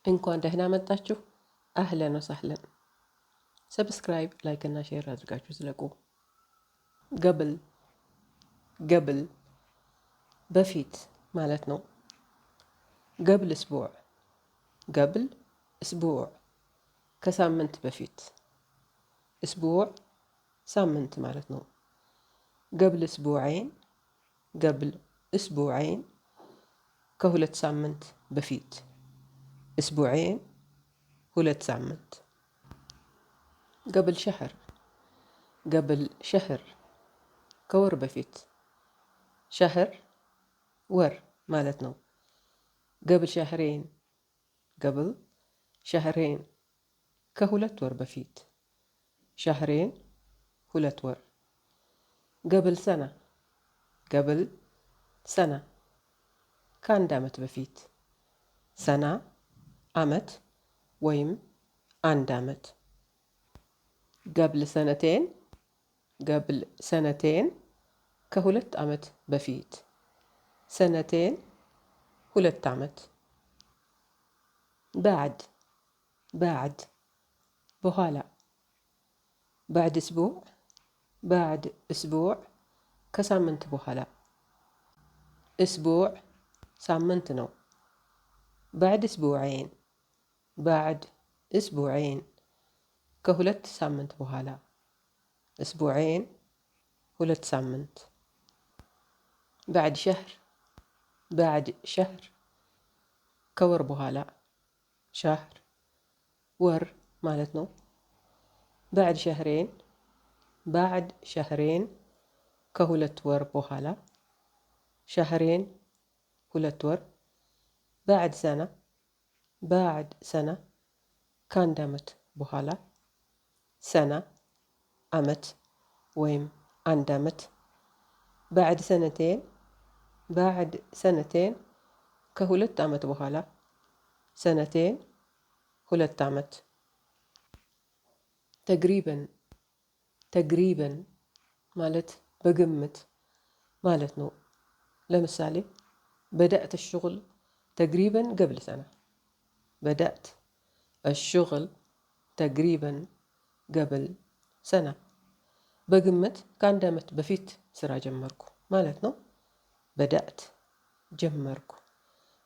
እንኳን ደህና መጣችሁ። አህለን ወሰህለን። ሰብስክራይብ፣ ላይክ እና ሼር አድርጋችሁ ዝለቁ። ገብል ገብል በፊት ማለት ነው። ገብል እስቡዕ ገብል እስቡዕ ከሳምንት በፊት። እስቡዕ ሳምንት ማለት ነው። ገብል እስቡዐይን ገብል እስቡዐይን ከሁለት ሳምንት በፊት። እስቡዐይን ሁለት ሳምንት። ገብል ሸህር ገብል ሸህር ከወር በፊት። ሸህር ወር ማለት ነው። ገብል ሸህሬን ገብል ሸህሬን ከሁለት ወር በፊት። ሸህሬን ሁለት ወር። ገብል ሰና ገብል ሰና ከአንድ ዓመት በፊት። ሰና ዓመት ወይም አንድ ዓመት። ገብል ሰነቴን ገብል ሰነቴን ከሁለት ዓመት በፊት። ሰነቴን ሁለት ዓመት። ባዕድ ባዕድ በኋላ። ባዕድ እስቡዕ ባዕድ እስቡዕ ከሳምንት በኋላ። እስቡዕ ሳምንት ነው። ባዕድ እስቡዐይን ባዕድ እስቡዐይን ከሁለት ሳምንት በኋላ። እስቡዐይን ሁለት ሳምንት። ባዕድ ሸህር ባዕድ ሸህር ከወር በኋላ። ሸህር ወር ማለት ነው። ባዕድ ሸህሬን ባዕድ ሸህሬን ከሁለት ወር በኋላ። ሸህሬን ሁለት ወር። ባዕድ ሰና ባዕድ ሰና ከአንድ ዓመት በኋላ። ሰና ዓመት ወይም አንድ ዓመት። ባዕድ ሰነቴን ባዕድ ሰነቴን ከሁለት ዓመት በኋላ። ሰነቴን ሁለት ዓመት። ተግሪበን ተግሪበን ማለት በግምት ማለት ነው። ለምሳሌ በደእት الشغل تقريبا قبل سنة. بدأت الشغل تقريبا قبل سنة በግምት ከአንድ ዓመት በፊት ስራ ጀመርኩ ማለት ነው። በደእት ጀመርኩ።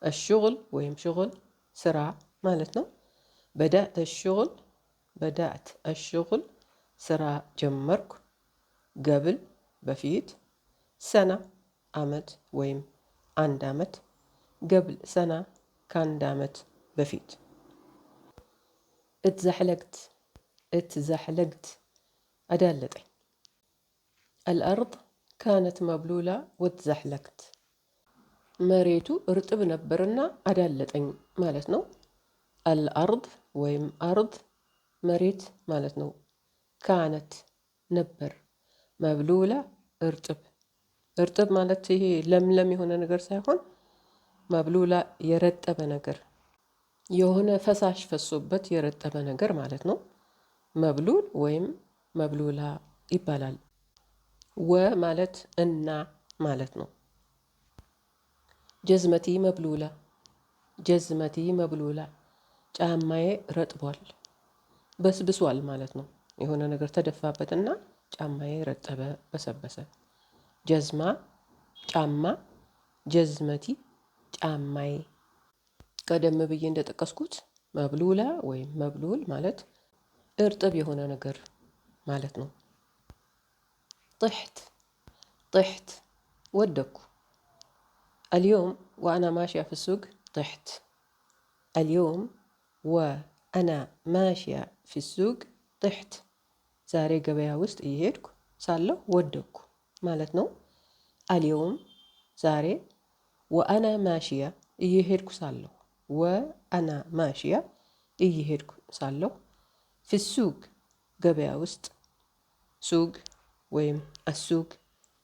الشغل ወይም ሽغል ስራ ማለት ነው። بدأت الشغل بدأت الشغل ስራ ጀመርኩ። قبل በፊት። ሰና ዓመት ወይም አንድ ዓመት። قبل ሰና ከአንድ ዓመት በፊት። اتزحلقت اتزحلقت أدالتين. الأرض كانت مبلولة واتزحلقت مريتو ارتب نبرنا أدالتين مالتنو. الأرض ويم أرض مريت مالتنو. كانت نبر مبلولة ارتب ارتب مالتي لم هنا نقر سيكون. مبلولة يرتب نقر የሆነ ፈሳሽ ፈሶበት የረጠበ ነገር ማለት ነው። መብሉል ወይም መብሉላ ይባላል። ወ ማለት እና ማለት ነው። ጀዝመቲ መብሉላ ጀዝመቲ መብሉላ ጫማዬ ረጥቧል። በስብሷል ማለት ነው። የሆነ ነገር ተደፋበትና ጫማዬ ረጠበ፣ በሰበሰ። ጀዝማ ጫማ፣ ጀዝመቲ ጫማዬ። ቀደም ብዬ እንደጠቀስኩት መብሉላ ወይም መብሉል ማለት እርጥብ የሆነ ነገር ማለት ነው። طحت طحت ወደኩ። اليوم وأنا ماشية في السوق طحت. اليوم وأنا ماشية في السوق طحت ዛሬ ገበያ ውስጥ እየሄድኩ ሳለሁ ወደኩ ማለት ነው። اليوم ዛሬ وأنا ماشية እየሄድኩ ሳለሁ ወአና ማሽያ እየሄድኩ ሳለሁ። ፊሱቅ ገበያ ውስጥ። ሱቅ ወይም አሱቅ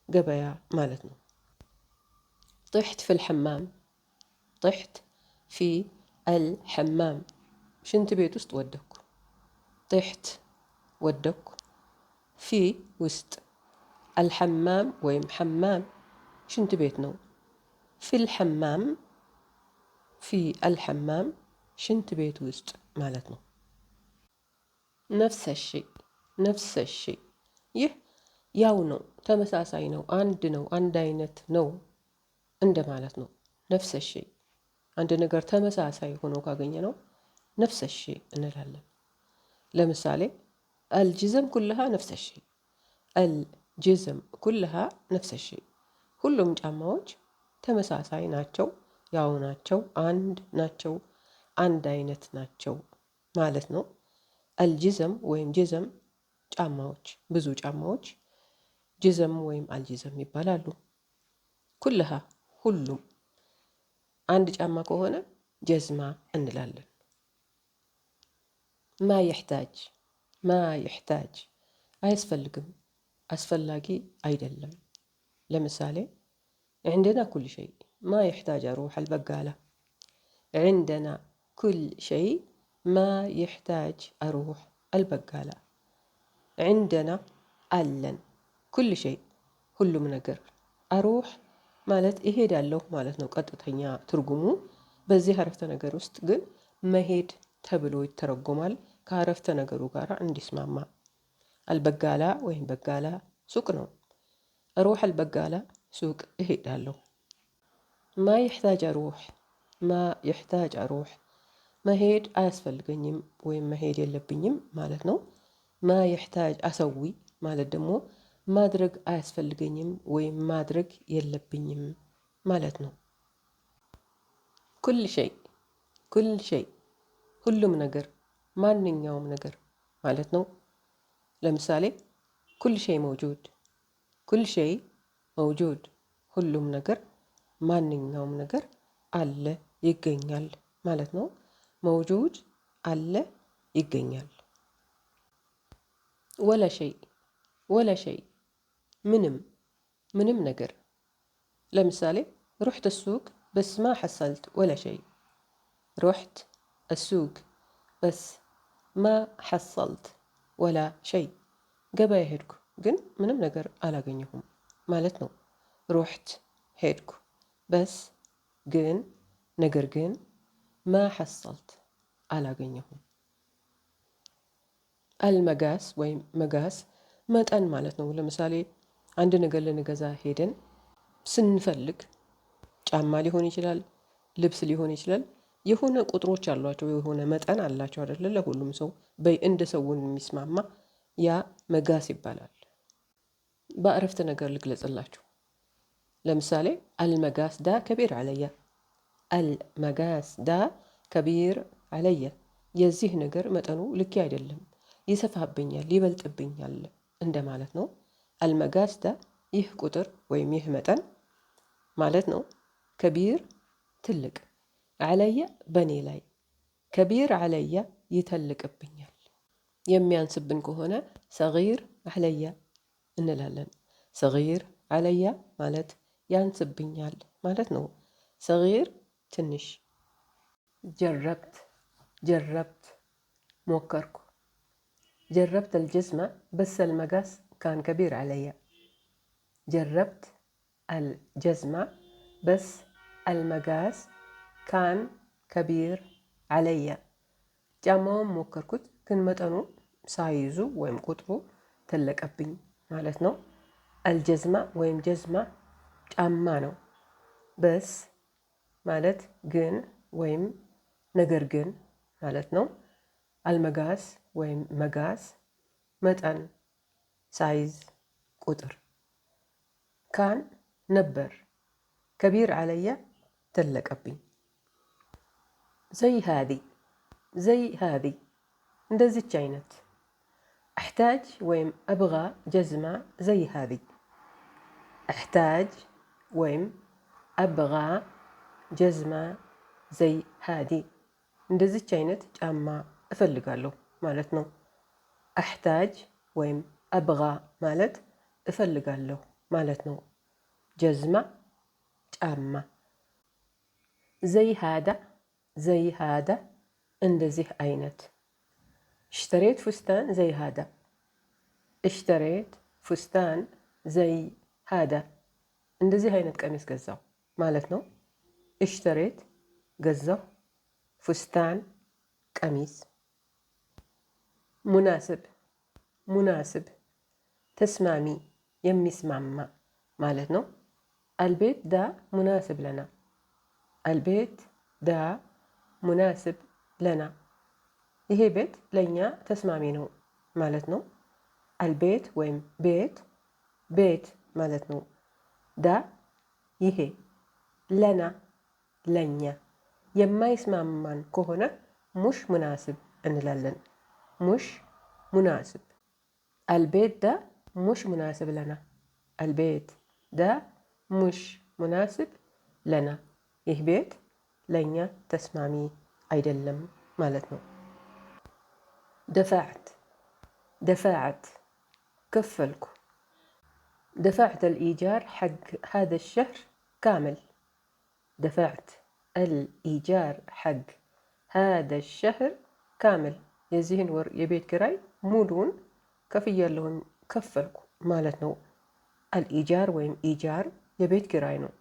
ገበያ ማለት ነው። طحت في الحمام طحت في الحمام ሽንት ቤት ውስጥ ወደኩ። طحت ወደኩ። ፊ ውስጥ። الحمام ወይም ሐማም ሽንት ቤት ነው። في الحمام في الحمام ሽንት ቤት ውስጥ ማለት ነው። ነፍሰ ሸይ ነፍሰ ሸይ ይህ ያው ነው፣ ተመሳሳይ ነው፣ አንድ ነው፣ አንድ አይነት ነው እንደ ማለት ነው። ነፍሰ ሸይ አንድ ነገር ተመሳሳይ ሆኖ ካገኘ ነው ነፍሰ ሸይ እንላለን። ለምሳሌ አልጅዘም ኩልሃ ነፍሰ ሸይ፣ አልጅዘም ኩልሃ ነፍሰ ሸይ ሁሉም ጫማዎች ተመሳሳይ ናቸው፣ ያው ናቸው፣ አንድ ናቸው፣ አንድ አይነት ናቸው ማለት ነው። አልጅዘም ወይም ጅዘም ጫማዎች፣ ብዙ ጫማዎች ጅዘም ወይም አልጅዘም ይባላሉ። ኩልሃ ሁሉም፣ አንድ ጫማ ከሆነ ጀዝማ እንላለን። ማ ይሕታጅ ማ ይሕታጅ አያስፈልግም፣ አስፈላጊ አይደለም። ለምሳሌ عندنا كل شيء ما يحتاج أروح البقالة. عندنا كل شيء ما يحتاج أروح البقالة. عندنا አለን ኩል ሸይ ሁሉም ነገር። አሩሕ ማለት እሄዳለሁ ማለት ነው ቀጥተኛ ትርጉሙ። በዚህ አረፍተ ነገር ውስጥ ግን መሄድ ተብሎ ይተረጎማል ከአረፍተ ነገሩ ጋር እንዲስማማ። አልበጋላ ወይም በጋላ ሱቅ ነው። አሩሕ አልበጋላ ሱቅ እሄዳለሁ። ማ ይሕታጅ አሩሕ ማ ይሕታጅ አሩሕ መሄድ አያስፈልገኝም ወይም መሄድ የለብኝም ማለት ነው። ማ ይሕታጅ አሰዊ ማለት ደግሞ ማድረግ አያስፈልገኝም ወይም ማድረግ የለብኝም ማለት ነው። ኩል ሸይ ኩል ሸይ ሁሉም ነገር፣ ማንኛውም ነገር ማለት ነው። ለምሳሌ ኩል ሸይ መውጁድ፣ ኩል ሸይ መውጁድ ሁሉም ነገር፣ ማንኛውም ነገር አለ ይገኛል ማለት ነው። መውጁድ አለ ይገኛል። ወላ ሸይ ወላ ሸይ ምንም ምንም ነገር። ለምሳሌ ሩሕት السوق بس ما حصلت ولا شيء. رحت السوق بس ما حصلت ولا شيء ገበያ ሄድኩ ግን ምንም ነገር አላገኘሁም ማለት ነው። ሩሕት ሄድኩ፣ በስ ግን ነገር ግን፣ ማ ሐሰልት አላገኘሁም። አልመጋስ ወይም መጋስ መጠን ማለት ነው። ለምሳሌ አንድ ነገር ልንገዛ ሄደን ስንፈልግ ጫማ ሊሆን ይችላል፣ ልብስ ሊሆን ይችላል። የሆነ ቁጥሮች አሏቸው፣ የሆነ መጠን አላቸው አይደለ? ለሁሉም ሰው እንደ ሰውን የሚስማማ ያ መጋስ ይባላል። በአረፍተ ነገር ልግለጽላችሁ። ለምሳሌ አልመጋስ ዳ ከቢር አለየ፣ አልመጋስ ዳ ከቢር አለየ የዚህ ነገር መጠኑ ልክ አይደለም፣ ይሰፋብኛል፣ ይበልጥብኛል እንደማለት ነው። አልመጋስ ዳ ይህ ቁጥር ወይም ይህ መጠን ማለት ነው። ከቢር ትልቅ፣ አለየ በኔ ላይ፣ ከቢር አለየ ይተልቅብኛል። የሚያንስብን ከሆነ ሰጊር አለየ እንላለን። ሰጊር አለየ ማለት ያንስብኛል ማለት ነው። ሰጊር ትንሽ። ጀረብት ጀረብት ሞከርኩ። جربت الجزمة بس المقاس كان كبير علي. جربت الجزمة بس المقاس كان كبير علي. ጫማውን ሞከርኩት ግን መጠኑ ሳይዙ ወይም ቁጥሩ ተለቀብኝ ማለት ነው። አልጀዝማ ወይም ጀዝማ ጫማ ነው። በስ ማለት ግን ወይም ነገር ግን ማለት ነው። አልመጋስ ወይም መጋስ መጠን፣ ሳይዝ፣ ቁጥር። ካን ነበር፣ ከቢር አለየ ተለቀብኝ። ዘይ ሃዚ ዘይ ሃዚ እንደዚች አይነት። አሕታጅ ወይም አብጋ ጀዝማ ዘይ ሃዚ። አሕታጅ ወይም አብጋ ጀዝማ ዘይ ሃዲ እንደዚች አይነት ጫማ እፈልጋለሁ ማለት ነው። አሕታጅ ወይም አብጋ ማለት እፈልጋለሁ ማለት ነው። ጀዝማ ጫማ። ዘይ ሃዳ ዘይ ሃዳ እንደዚህ አይነት። اشتريت فستان زي هذا. اشتريت فستان زي هذا እንደዚህ አይነት ቀሚስ ገዛው ማለት ነው። اشتريت ገዛው፣ فستان ቀሚስ ሙናስብ ሙናስብ ተስማሚ የሚስማማ ማለት ነው። አልቤት ዳ ሙናስብ ለና አልቤት ዳ ሙናስብ ለና ይሄ ቤት ለእኛ ተስማሚ ነው ማለት ነው። አልቤት ወይም ቤት ቤት ማለት ነው። ዳ ይሄ ለና ለኛ የማይስማማን ከሆነ ሙሽ ሙናስብ እንላለን። ሙሽ ሙናስብ አልቤት ዳ ሙሽ ሙናስብ ለና አልቤት ዳ ሙሽ ሙናስብ ለና ይህ ቤት ለእኛ ተስማሚ አይደለም ማለት ነው። دفعت دفعت كفلكو دفعت الإيجار حق هذا الشهر كامل دفعت الإيجار حق هذا الشهر كامل የዚህን ወር የቤት ኪራይ ሙሉውን ከፍያለሁኝ ከፈልኩ ማለት ነው። አልኢጃር ወይም ኢጃር የቤት ኪራይ ነው።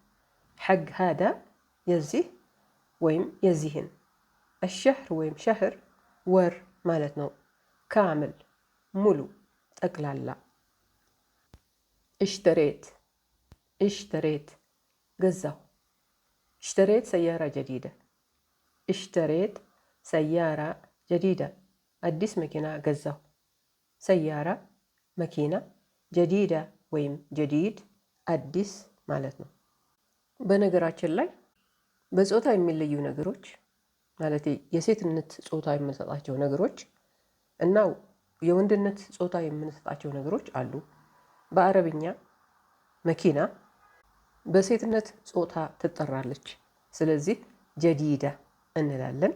ሐግ ሃዳ የዚህ ወይም የዚህን الشهر ወይም ሸህር ወር ማለት ነው። ካምል ሙሉ ጠቅላላ። اشتريت اشتريت ገዛሁ اشتريت سيارة جديدة اشتريت سيارة جديدة አዲስ መኪና ገዛሁ። ሰያራ መኪና፣ ጀዲዳ ወይም ጀዲድ አዲስ ማለት ነው። በነገራችን ላይ በጾታ የሚለዩ ነገሮች ማለት የሴትነት ጾታ የምንሰጣቸው ነገሮች እና የወንድነት ጾታ የምንሰጣቸው ነገሮች አሉ። በአረብኛ መኪና በሴትነት ጾታ ትጠራለች። ስለዚህ ጀዲዳ እንላለን።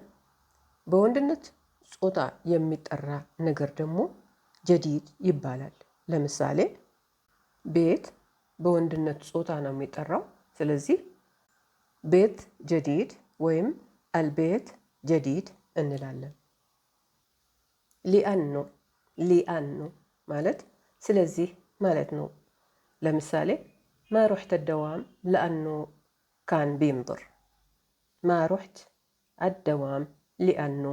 በወንድነት ጾታ የሚጠራ ነገር ደግሞ ጀዲድ ይባላል። ለምሳሌ ቤት በወንድነት ጾታ ነው የሚጠራው። ስለዚህ ቤት ጀዲድ ወይም አልቤት ጀዲድ እንላለን። ሊአኑ ሊአኑ ማለት ስለዚህ ማለት ነው። ለምሳሌ ማ ሩሕት አደዋም ለአኑ ካን ቢምጥር ማ ሩሕት አደዋም ሊአኑ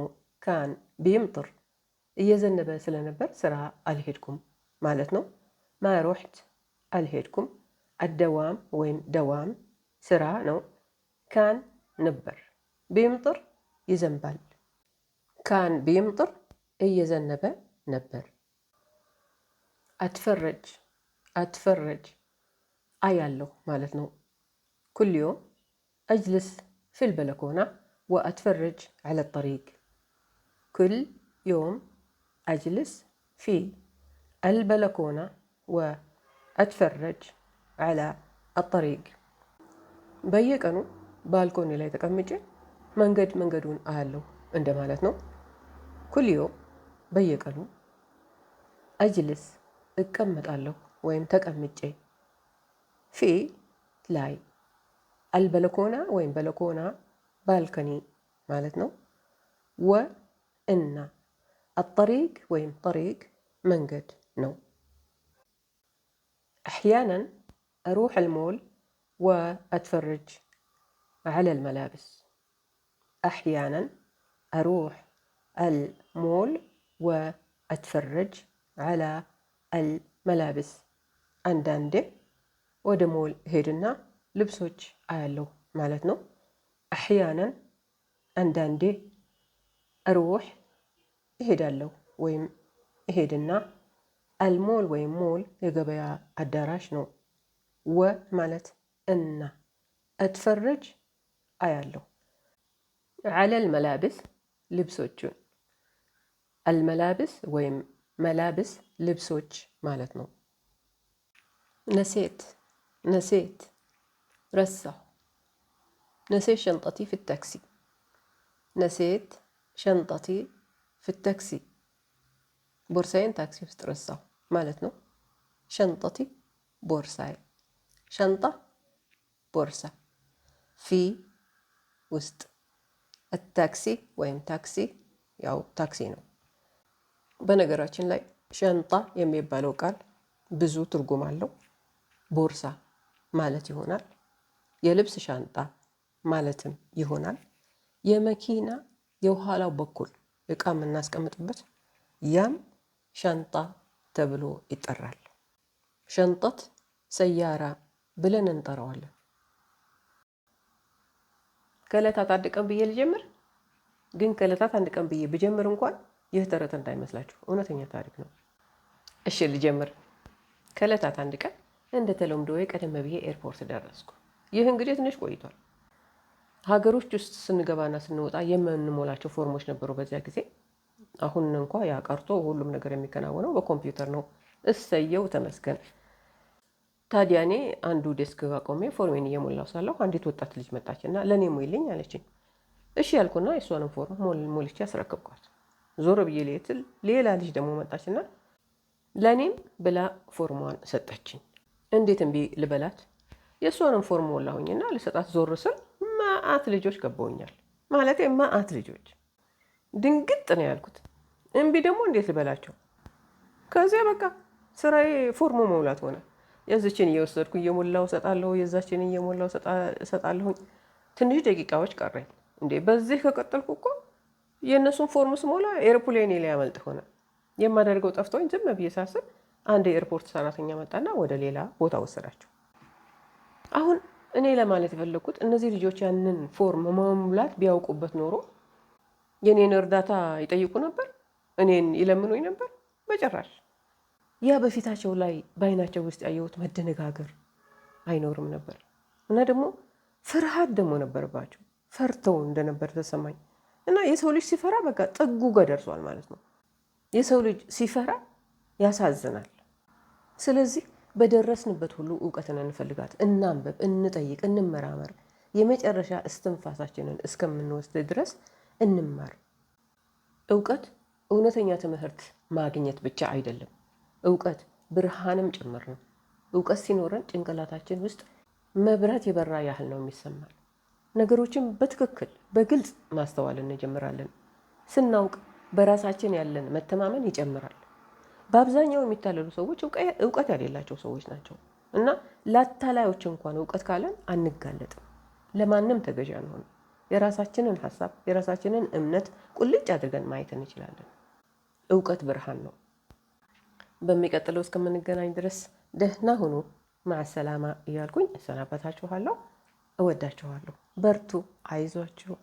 ካን ቢምጥር እየዘነበ ስለነበር ስራ አልሄድኩም ማለት ነው። ማ ሩሕት አልሄድኩም፣ አደዋም ወይም ደዋም ስራ ነው። ካን ነበር፣ ቢምጥር ይዘንባል። ካን ቢምጥር እየዘነበ ነበር። አትፈረጅ አትፈረጅ አያለሁ ማለት ነው። ኩል ዮም አጅልስ ፊል በለኮና ወአትፈረጅ ዐለ ጠሪቅ ኩል ዮም አጅልስ ፊ አልበለኮና ወአትፈረጅ ዐለ አጠሪቅ በየቀኑ ባልኮኒ ላይ ተቀምጬ መንገዱን አያለሁ እንደማለት ነው። ኩል ዮም በየቀኑ፣ አጅልስ እቀመጣለሁ ወይም ተቀምጬ፣ ፊ ላይ፣ አልበለኮና ወይም በለኮና ባልከኒ ማለት ነው። ወ እና አጠሪቅ ወይም ጠሪቅ መንገድ ነው። አሕያናን አሩሕ አልሞል ወአትፈርጅ ዐለ አልመላብስ አሕያናን አሩሕ አልሞል ወአትፈረጅ ዐለ አልመላብስ አንዳንዴ ወደ ሞል ሄድና ልብሶች አያለሁ ማለት ነው። አሕያናን አንዳንዴ፣ አሩሕ እሄዳለሁ ወይም እሄድና፣ አልሞል ወይም ሞል የገበያ አዳራሽ ነው። ወ ማለት እና፣ አትፈረጅ አያለሁ፣ ዐለ አልመላብስ ልብሶቹን፣ አልመላብስ ወይም መላብስ ልብሶች ማለት ነው። ነሴት ነሴት ረሳሁ፣ ነሴት ሸንጠቲ ፊ ታክሲ ነሴት ሸንጠቲ ፊ ታክሲ ቦርሳዬን ታክሲ ውስጥ ረሳሁ ማለት ነው። ሸንጠቲ ቦርሳዬ፣ ሸንጣ ቦርሳ፣ ፊ ውስጥ፣ ታክሲ ወይም ታክሲ ያው ታክሲ ነው። በነገራችን ላይ ሸንጣ የሚባለው ቃል ብዙ ትርጉም አለው። ቦርሳ ማለት ይሆናል፣ የልብስ ሻንጣ ማለትም ይሆናል፣ የመኪና የኋላው በኩል እቃ የምናስቀምጥበት ያም ሻንጣ ተብሎ ይጠራል። ሸንጠት ሰያራ ብለን እንጠራዋለን። ከዕለታት አንድ ቀን ብዬ ልጀምር። ግን ከዕለታት አንድ ቀን ብዬ ብጀምር እንኳን ይህ ተረት እንዳይመስላችሁ እውነተኛ ታሪክ ነው። እሺ ልጀምር። ከዕለታት አንድ ቀን እንደ ተለምዶዬ ቀደም ብዬ ኤርፖርት ደረስኩ። ይህ እንግዲህ ትንሽ ቆይቷል። ሀገሮች ውስጥ ስንገባና ስንወጣ የምንሞላቸው ፎርሞች ነበሩ በዚያ ጊዜ። አሁን እንኳ ያ ቀርቶ ሁሉም ነገር የሚከናወነው በኮምፒውተር ነው። እሰየው ተመስገን። ታዲያ እኔ አንዱ ዴስክ ጋር ቆሜ ፎርሜን እየሞላው ሳለሁ አንዲት ወጣት ልጅ መጣችና ለእኔ ሞይልኝ አለችኝ። እሺ ያልኩና የእሷንም ፎርም ሞልቼ አስረከብኳት። ዞር ብዬ ልሄድ ሌላ ልጅ ደግሞ መጣችና ለእኔም ብላ ፎርሟን ሰጠችኝ። እንዴት እምቢ ልበላት? የእሷንም ፎርም ሞላሁኝና ልሰጣት ዞር ስል ማአት ልጆች ገባውኛል። ማለቴ ማአት ልጆች። ድንግጥ ነው ያልኩት። እምቢ ደግሞ እንዴት ልበላቸው? ከዚያ በቃ ስራዬ ፎርሙ መሙላት ሆነ። የዚችን እየወሰድኩ እየሞላው ሰጣለሁ፣ የዛችን እየሞላው ሰጣለሁኝ። ትንሽ ደቂቃዎች ቀረኝ። እንዴ በዚህ ከቀጠልኩ እኮ የእነሱን ፎርም ስሞላ ኤርፕሌኔ ላይ ያመልጥ ሆነ። የማደርገው ጠፍቶኝ ዝም ብዬ ሳስብ አንድ የኤርፖርት ሰራተኛ መጣና ወደ ሌላ ቦታ ወሰዳቸው። አሁን እኔ ለማለት የፈለኩት እነዚህ ልጆች ያንን ፎርም መሙላት ቢያውቁበት ኖሮ የኔን እርዳታ ይጠይቁ ነበር? እኔን ይለምኑኝ ነበር? በጭራሽ። ያ በፊታቸው ላይ በአይናቸው ውስጥ ያየሁት መደነጋገር አይኖርም ነበር። እና ደግሞ ፍርሃት ደግሞ ነበረባቸው። ፈርተው እንደነበር ተሰማኝ። እና የሰው ልጅ ሲፈራ በቃ ጥጉ ጋር ደርሷል ማለት ነው። የሰው ልጅ ሲፈራ ያሳዝናል። ስለዚህ በደረስንበት ሁሉ እውቀትን እንፈልጋት፣ እናንብብ፣ እንጠይቅ፣ እንመራመር። የመጨረሻ እስትንፋሳችንን እስከምንወስድ ድረስ እንማር። እውቀት እውነተኛ ትምህርት ማግኘት ብቻ አይደለም። እውቀት ብርሃንም ጭምር ነው። እውቀት ሲኖረን ጭንቅላታችን ውስጥ መብራት የበራ ያህል ነው የሚሰማል። ነገሮችን በትክክል በግልጽ ማስተዋል እንጀምራለን። ስናውቅ በራሳችን ያለን መተማመን ይጨምራል። በአብዛኛው የሚታለሉ ሰዎች እውቀት ያሌላቸው ሰዎች ናቸው። እና ለአታላዮች እንኳን እውቀት ካለን አንጋለጥም። ለማንም ተገዥ አንሆንም። የራሳችንን ሀሳብ የራሳችንን እምነት ቁልጭ አድርገን ማየት እንችላለን። እውቀት ብርሃን ነው። በሚቀጥለው እስከምንገናኝ ድረስ ደህና ሁኑ። ማሰላማ እያልኩኝ እሰናበታችኋለሁ። እወዳችኋለሁ። በርቱ፣ አይዟችሁ።